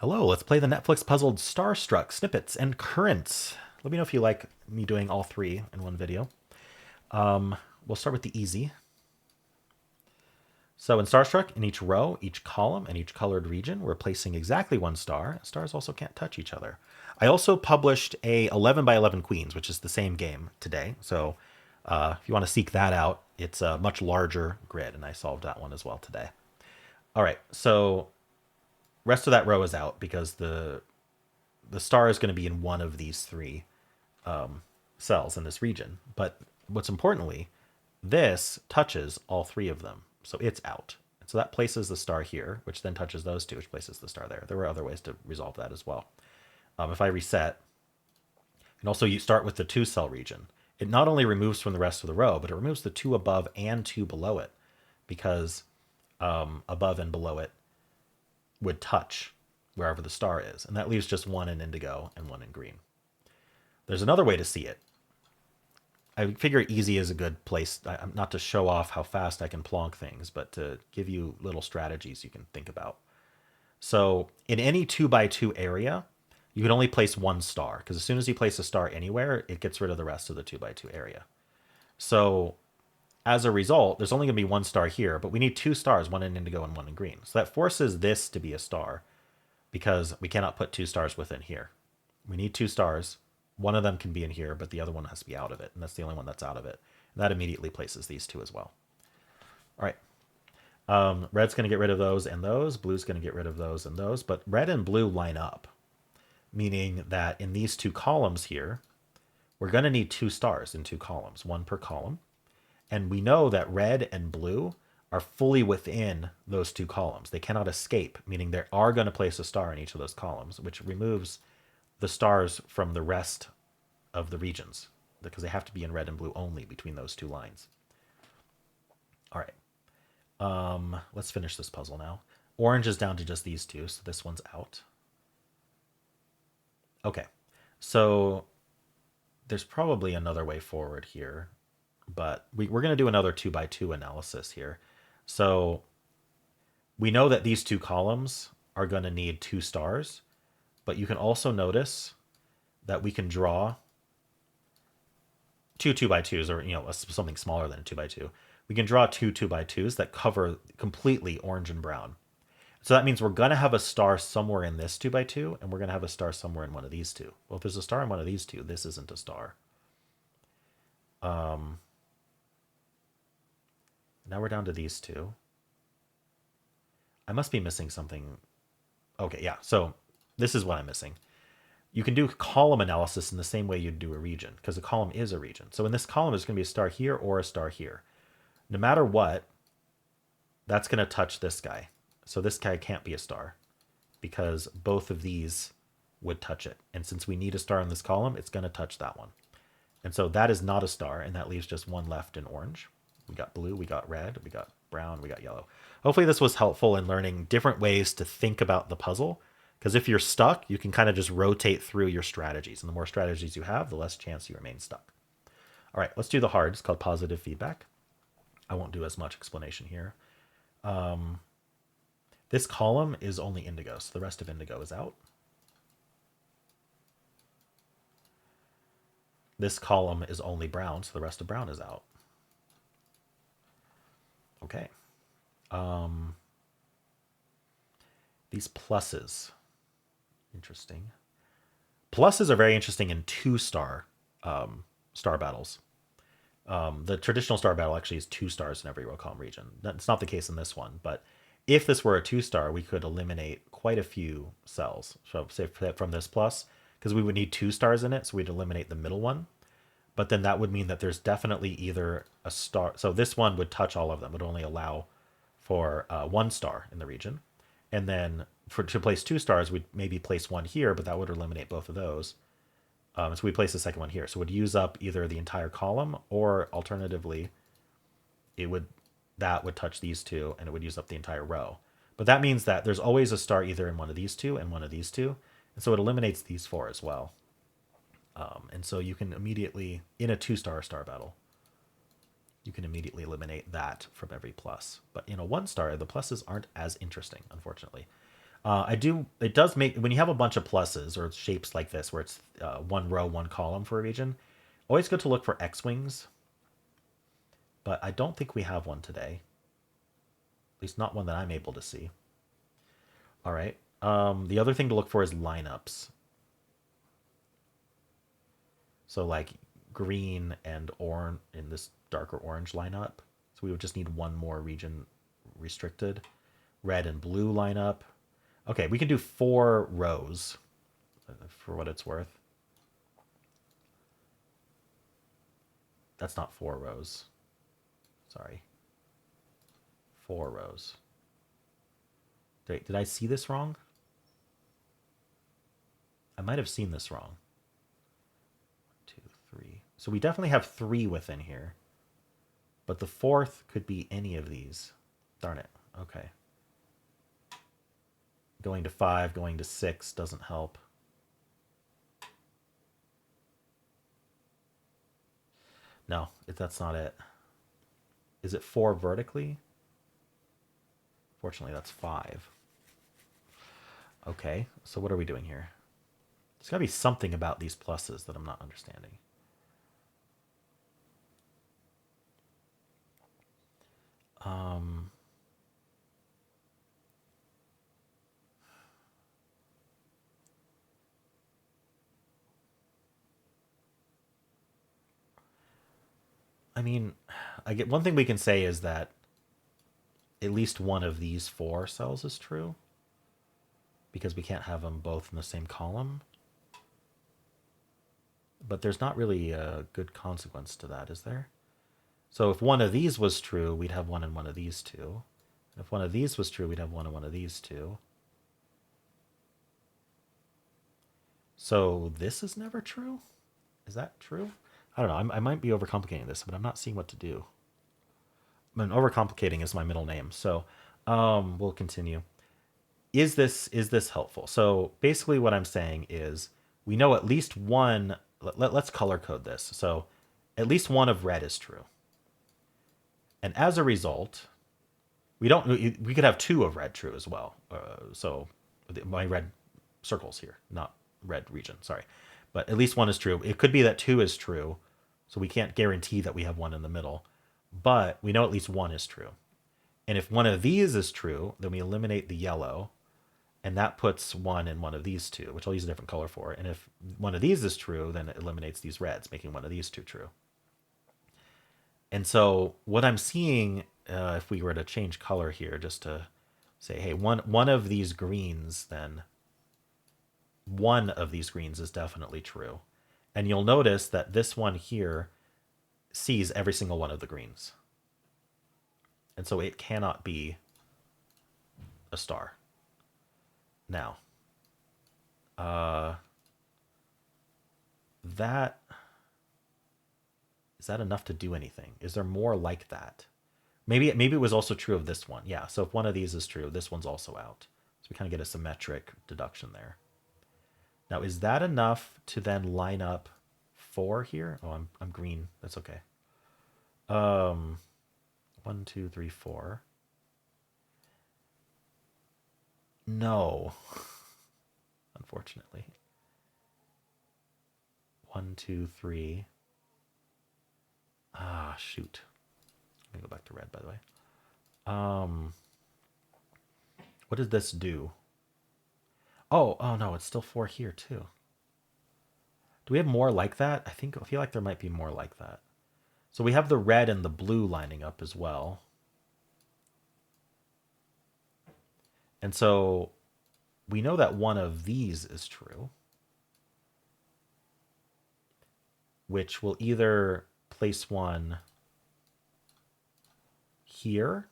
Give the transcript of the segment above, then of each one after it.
Hello, let's play the Netflix puzzled Starstruck, Snippets, and Currents. Let me know if you like me doing all three in one video. We'll start with the easy. So in Starstruck, in each row, each column, and each colored region, we're placing exactly one star. Stars also can't touch each other. I also published a 11 by 11 Queens, which is the same game today. So if you want to seek that out, it's a much larger grid, and I solved that one as well today. All right, so rest of that row is out because the star is going to be in one of these three cells in this region. But what's importantly, this touches all three of them. So it's out. And so that places the star here, which then touches those two, which places the star there. There were other ways to resolve that as well. If I reset, and also you start with the two cell region, it not only removes from the rest of the row, but it removes the two above and two below it because above and below it would touch wherever the star is. And that leaves just one in indigo and one in green. There's another way to see it. I figure easy is a good place, not to show off how fast I can plonk things, but to give you little strategies you can think about. So in any 2x2 area, you can only place one star, because as soon as you place a star anywhere, it gets rid of the rest of the 2x2 area. So as a result, there's only going to be one star here, but we need two stars, one in indigo and one in green. So that forces this to be a star, because we cannot put two stars within here. We need two stars. One of them can be in here, but the other one has to be out of it, and that's the only one that's out of it. And that immediately places these two as well. All right. Red's going to get rid of those and those. Blue's going to get rid of those and those. But red and blue line up, meaning that in these two columns here, we're going to need two stars in two columns, one per column. And we know that red and blue are fully within those two columns. They cannot escape, meaning they are going to place a star in each of those columns, which removes the stars from the rest of the regions because they have to be in red and blue only between those two lines. All right. Let's finish this puzzle now. Orange is down to just these two, so this one's out. Okay. So there's probably another way forward here, but we're going to do another 2x2 analysis here. So we know that these two columns are going to need two stars, but you can also notice that we can draw two 2x2s, or something smaller than a 2x2. We can draw two 2x2s that cover completely orange and brown. So that means we're going to have a star somewhere in this 2x2, and we're going to have a star somewhere in one of these two. Well, if there's a star in one of these two, this isn't a star. Now we're down to these two. I must be missing something. Okay, yeah. So this is what I'm missing. You can do column analysis in the same way you'd do a region, because a column is a region. So in this column, there's going to be a star here or a star here. No matter what, that's going to touch this guy. So this guy can't be a star because both of these would touch it. And since we need a star in this column, it's going to touch that one. And so that is not a star, and that leaves just one left in orange. We got blue, we got red, we got brown, we got yellow. Hopefully this was helpful in learning different ways to think about the puzzle, because if you're stuck, you can kind of just rotate through your strategies. And the more strategies you have, the less chance you remain stuck. All right, let's do the hard. It's called positive feedback. I won't do as much explanation here. This column is only indigo, so the rest of indigo is out. This column is only brown, so the rest of brown is out. Okay. These pluses. Interesting. Pluses are very interesting in two-star star battles. The traditional star battle actually is two stars in every row column region. That's not the case in this one, but if this were a two-star, we could eliminate quite a few cells. So say from this plus, because we would need two stars in it, so we'd eliminate the middle one. But then that would mean that there's definitely either a star. So this one would touch all of them, would only allow for one star in the region. And then to place two stars, we'd maybe place one here, but that would eliminate both of those. So we place the second one here. So it would use up either the entire column, or alternatively, that would touch these two and it would use up the entire row. But that means that there's always a star either in one of these two and one of these two. And so it eliminates these four as well. And so you can immediately, in a two-star star battle, you can immediately eliminate that from every plus. But in a one-star, the pluses aren't as interesting, unfortunately. I do. It does make when you have a bunch of pluses or shapes like this, where it's one row, one column for a region. Always good to look for X-wings, but I don't think we have one today. At least not one that I'm able to see. All right. The other thing to look for is lineups. So like green and orange in this darker orange lineup. So we would just need one more region restricted. Red and blue lineup. Okay, we can do 4 rows for what it's worth. That's not 4 rows. Sorry. 4 rows. Did I see this wrong? I might have seen this wrong. 2, 3. So we definitely have 3 within here. But the fourth could be any of these. Darn it. Okay. Going to 5, going to 6 doesn't help. No, that's not it. Is it 4 vertically? Fortunately, that's 5. Okay, so what are we doing here? There's got to be something about these pluses that I'm not understanding. Um, I mean, I get one thing we can say is that at least one of these 4 cells is true because we can't have them both in the same column. But there's not really a good consequence to that, is there? So if one of these was true, we'd have one in one of these two. And if one of these was true, we'd have one in one of these two. So this is never true? Is that true? I don't know. I might be overcomplicating this, but I'm not seeing what to do. I mean, overcomplicating is my middle name. So we'll continue. Is this helpful? So basically what I'm saying is we know at least one, let's color code this. So at least one of red is true. And as a result, we could have 2 of red true as well. So my red circles here, not red region, sorry. But at least one is true. It could be that 2 is true. So we can't guarantee that we have one in the middle. But we know at least one is true. And if one of these is true, then we eliminate the yellow. And that puts one in one of these two, which I'll use a different color for. And if one of these is true, then it eliminates these reds, making one of these two true. And so what I'm seeing, if we were to change color here, just to say, hey, one of these greens, then one of these greens is definitely true. And you'll notice that this one here sees every single one of the greens. And so it cannot be a star. Now, that is that enough to do anything? Is there more like that? Maybe it was also true of this one. Yeah, so if one of these is true, this one's also out. So we kind of get a symmetric deduction there. Now, is that enough to then line up 4 here? Oh, I'm green. That's okay. 1, 2, 3, 4. No, unfortunately. 1, 2, 3. Ah, shoot. Let me go back to red, by the way. What did this do? Oh no, it's still 4 here too. Do we have more like that? I feel like there might be more like that. So we have the red and the blue lining up as well. And so we know that one of these is true, which will either place one here.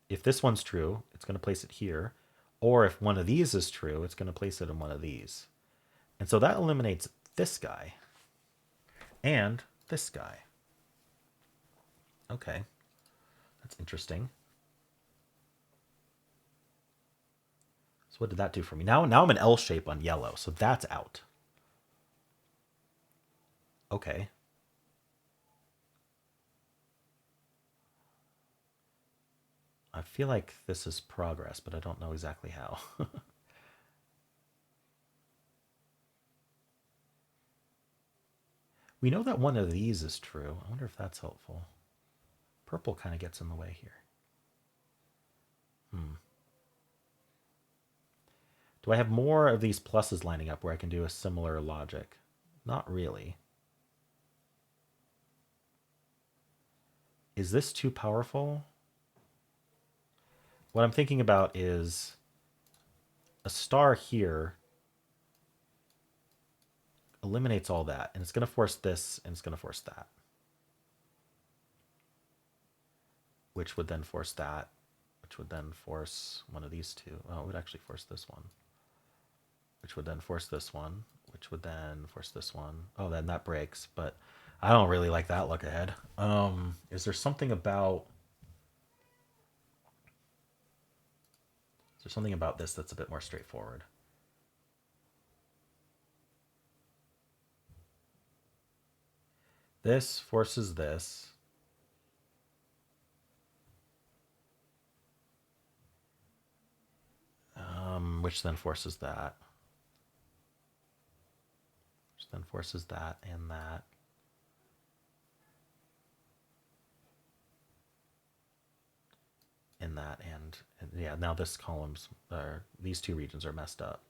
If this one's true, it's going to place it here. Or if one of these is true, it's going to place it in one of these. And so that eliminates this guy and this guy. Okay, that's interesting. So what did that do for me? Now I'm an L shape on yellow, so that's out. Okay. I feel like this is progress, but I don't know exactly how. We know that one of these is true. I wonder if that's helpful. Purple kind of gets in the way here. Do I have more of these pluses lining up where I can do a similar logic? Not really. Is this too powerful? What I'm thinking about is a star here eliminates all that, and it's going to force this, and it's going to force that, which would then force that, which would then force one of these two. Oh, it would actually force this one, which would then force this one, which would then force this one. Oh, then that breaks, but I don't really like that look ahead. Is there something about this that's a bit more straightforward? This forces this. Which then forces that. Which then forces that and that. And that and yeah, now this column's these two regions are messed up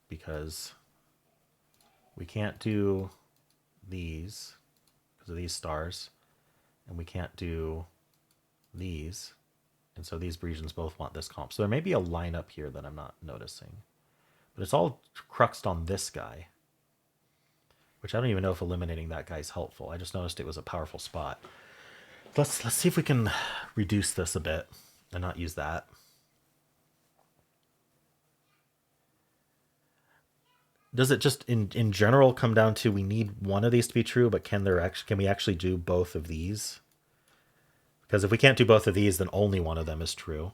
because we can't do these because of these stars, and we can't do these, and so these regions both want this comp. So there may be a lineup here that I'm not noticing, but it's all cruxed on this guy, which I don't even know if eliminating that guy's helpful. I just noticed it was a powerful spot. Let's see if we can reduce this a bit and not use that. Does it just in general come down to we need one of these to be true, but can we actually do both of these? Because if we can't do both of these, then only one of them is true,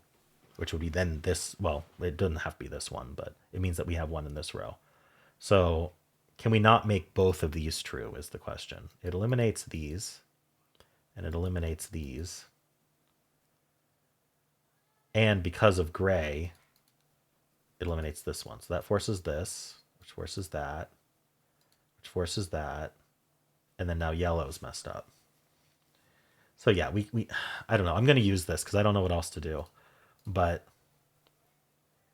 which would be then this. Well, it doesn't have to be this one, but it means that we have one in this row. So can we not make both of these true is the question. It eliminates these, and it eliminates these. And because of gray, it eliminates this one. So that forces this, which forces that, which forces that, and then now yellow's messed up. So yeah, we I don't know. I'm going to use this because I don't know what else to do. But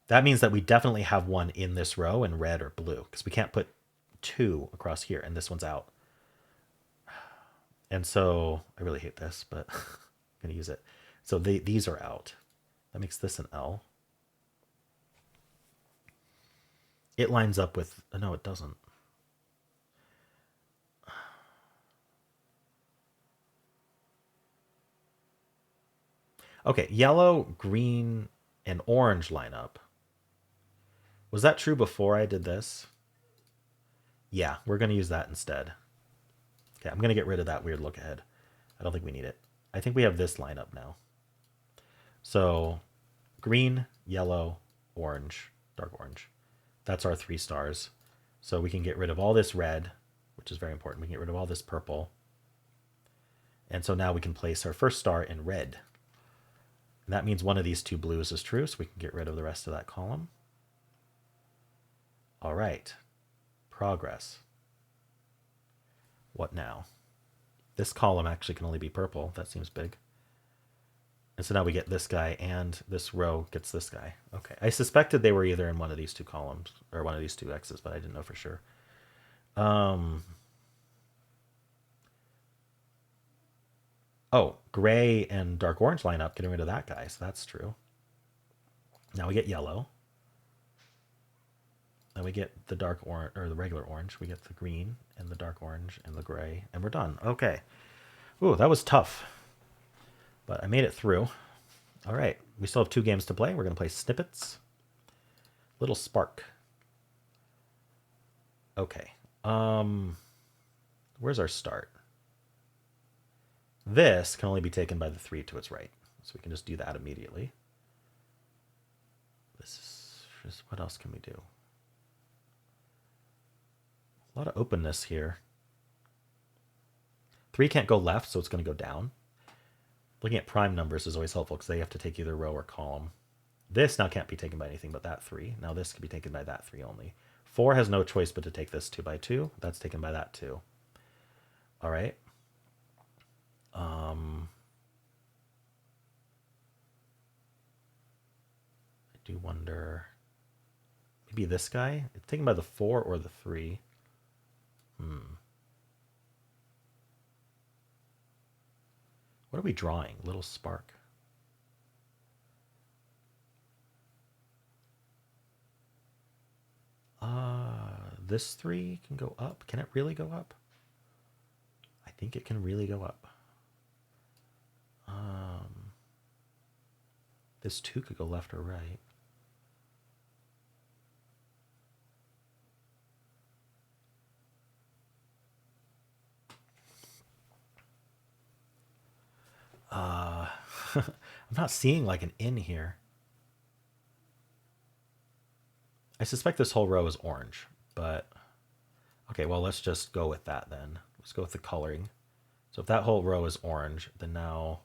that means that we definitely have one in this row in red or blue because we can't put two across here, and this one's out. And so I really hate this, but I'm going to use it. So these are out. That makes this an L. It lines up with... No, it doesn't. Okay, yellow, green, and orange line up. Was that true before I did this? Yeah, we're going to use that instead. Okay, I'm going to get rid of that weird look ahead. I don't think we need it. I think we have this line up now. So green, yellow, orange, dark orange. That's our 3 stars. So we can get rid of all this red, which is very important. We can get rid of all this purple. And so now we can place our first star in red. And that means one of these 2 blues is true, so we can get rid of the rest of that column. All right. Progress. What now? This column actually can only be purple. That seems big. And so now we get this guy, and this row gets this guy. Okay. I suspected they were either in one of these 2 columns, or one of these 2 X's, but I didn't know for sure. Oh, gray and dark orange line up, getting rid of that guy, so that's true. Now we get yellow. Then we get the dark orange, or the regular orange. We get the green and the dark orange and the gray, and we're done. Okay. Ooh, that was tough. But I made it through. All right. We still have 2 games to play. We're going to play Snippets. Little Spark. Okay. Where's our start? This can only be taken by the 3 to its right. So we can just do that immediately. This is just, what else can we do? A lot of openness here. 3 can't go left, so it's going to go down. Looking at prime numbers is always helpful because they have to take either row or column. This now can't be taken by anything but that 3. Now this can be taken by that 3 only. 4 has no choice but to take this 2 by 2. That's taken by that 2. All right. Um, I do wonder. Maybe this guy? It's taken by the 4 or the 3. What are we drawing? Little spark. This 3 can go up. Can it really go up? I think it can really go up. This 2 could go left or right. I'm not seeing like an in here. I suspect this whole row is orange, but okay, well, let's just go with that then. Let's go with the coloring. So if that whole row is orange, then now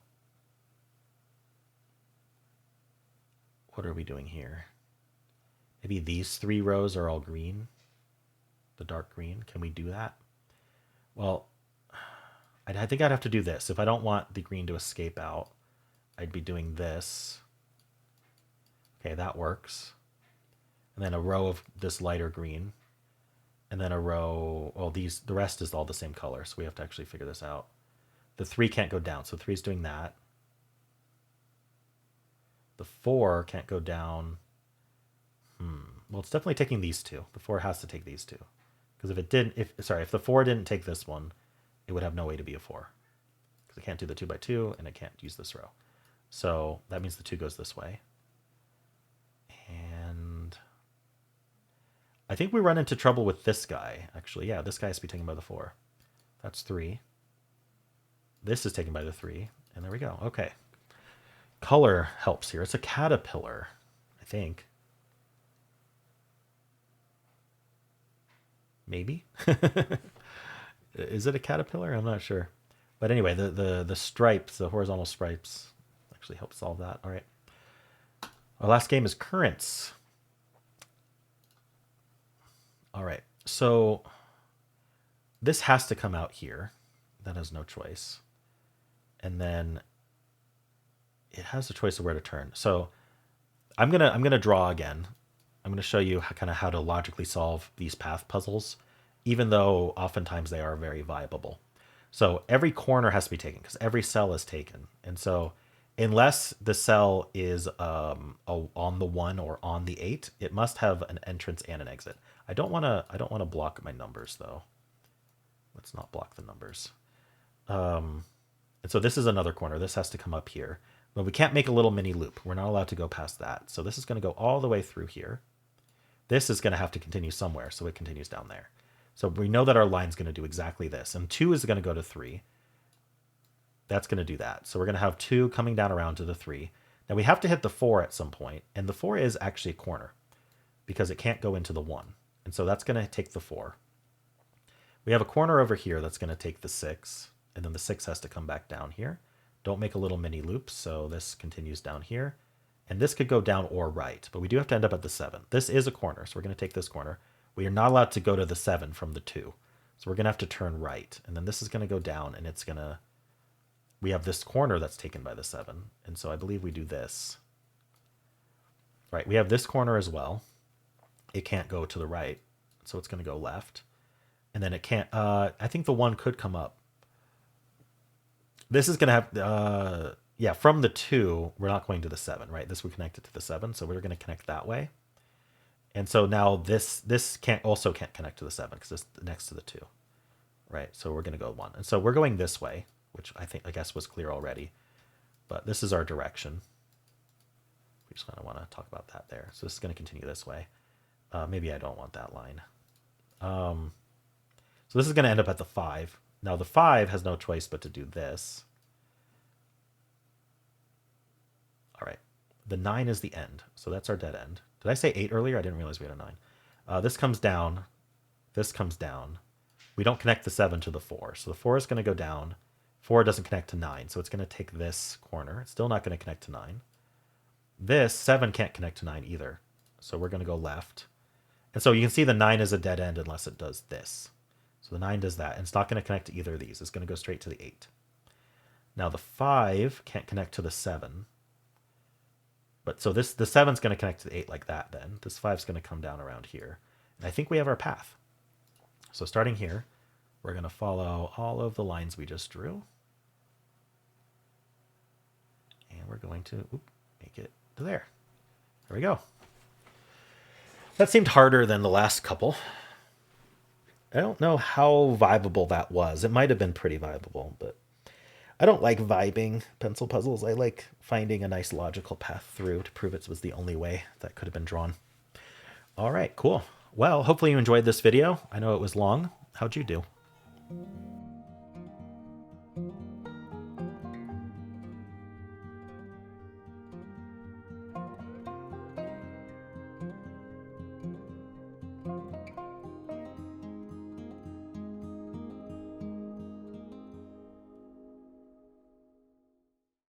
what are we doing here? Maybe these 3 rows are all green, the dark green. Can we do that? Well, I think I'd have to do this. If I don't want the green to escape out, I'd be doing this. Okay, that works. And then a row of this lighter green. And then a row, well, the rest is all the same color, so we have to actually figure this out. The 3 can't go down, so 3 is doing that. The 4 can't go down. Well, it's definitely taking these 2. The 4 has to take these 2. Because if the 4 didn't take this one, it would have no way to be a 4. Because it can't do the 2 by 2, and it can't use this row. So that means the 2 goes this way. And I think we run into trouble with this guy, actually. Yeah, this guy has to be taken by the 4. That's 3. This is taken by the 3. And there we go. Okay. Color helps here. It's a caterpillar, I think. Maybe. Is it a caterpillar? I'm not sure. But anyway, the stripes, the horizontal stripes, actually help solve that. All right. Our last game is currents. All right. So this has to come out here. That has no choice. And then it has a choice of where to turn. So I'm gonna draw again. I'm gonna show you kind of how to logically solve these path puzzles, even though oftentimes they are very viable. So every corner has to be taken because every cell is taken, and so unless the cell is on the 1 or on the 8, it must have an entrance and an exit. I don't want to block my numbers though. Let's not block the numbers. And so this is another corner. This has to come up here. But we can't make a little mini loop. We're not allowed to go past that. So this is going to go all the way through here. This is going to have to continue somewhere, so it continues down there. So we know that our line's going to do exactly this. And 2 is going to go to 3. That's going to do that. So we're going to have 2 coming down around to the 3. Now we have to hit the 4 at some point, and the 4 is actually a corner because it can't go into the 1. And so that's going to take the 4. We have a corner over here that's going to take the 6, and then the 6 has to come back down here. Don't make a little mini loop, so this continues down here. And this could go down or right, but we do have to end up at the 7. This is a corner, so we're going to take this corner. We are not allowed to go to the 7 from the 2. So we're going to have to turn right. And then this is going to go down, and it's going to... We have this corner that's taken by the 7. And so I believe we do this. Right, we have this corner as well. It can't go to the right, so it's going to go left. And then it can't... I think the 1 could come up. This is going to have... yeah, from the 2, we're not going to the 7, right? This would connect it to the 7, so we're going to connect that way. And so now this can't connect to the 7 because it's next to the 2, right? So we're going to go 1. And so we're going this way, which I guess was clear already. But this is our direction. We just kind of want to talk about that there. So this is going to continue this way. Maybe I don't want that line. So this is going to end up at the 5. Now the 5 has no choice but to do this. All right. The 9 is the end. So that's our dead end. Did I say 8 earlier? I didn't realize we had a 9. This comes down. This comes down. We don't connect the 7 to the 4. So the 4 is going to go down. 4 doesn't connect to 9. So it's going to take this corner. It's still not going to connect to 9. This 7 can't connect to 9 either. So we're going to go left. And so you can see the 9 is a dead end unless it does this. So So the 9 does that. And it's not going to connect to either of these. It's going to go straight to the 8. Now the 5 can't connect to the 7. But so the 7's going to connect to the 8 like that then. This 5's going to come down around here. And I think we have our path. So starting here, we're going to follow all of the lines we just drew. And we're going to make it to there. There we go. That seemed harder than the last couple. I don't know how vibable that was. It might have been pretty vibable, but I don't like vibing pencil puzzles. I like finding a nice logical path through to prove it was the only way that could have been drawn. All right, cool. Well, hopefully you enjoyed this video. I know it was long. How'd you do?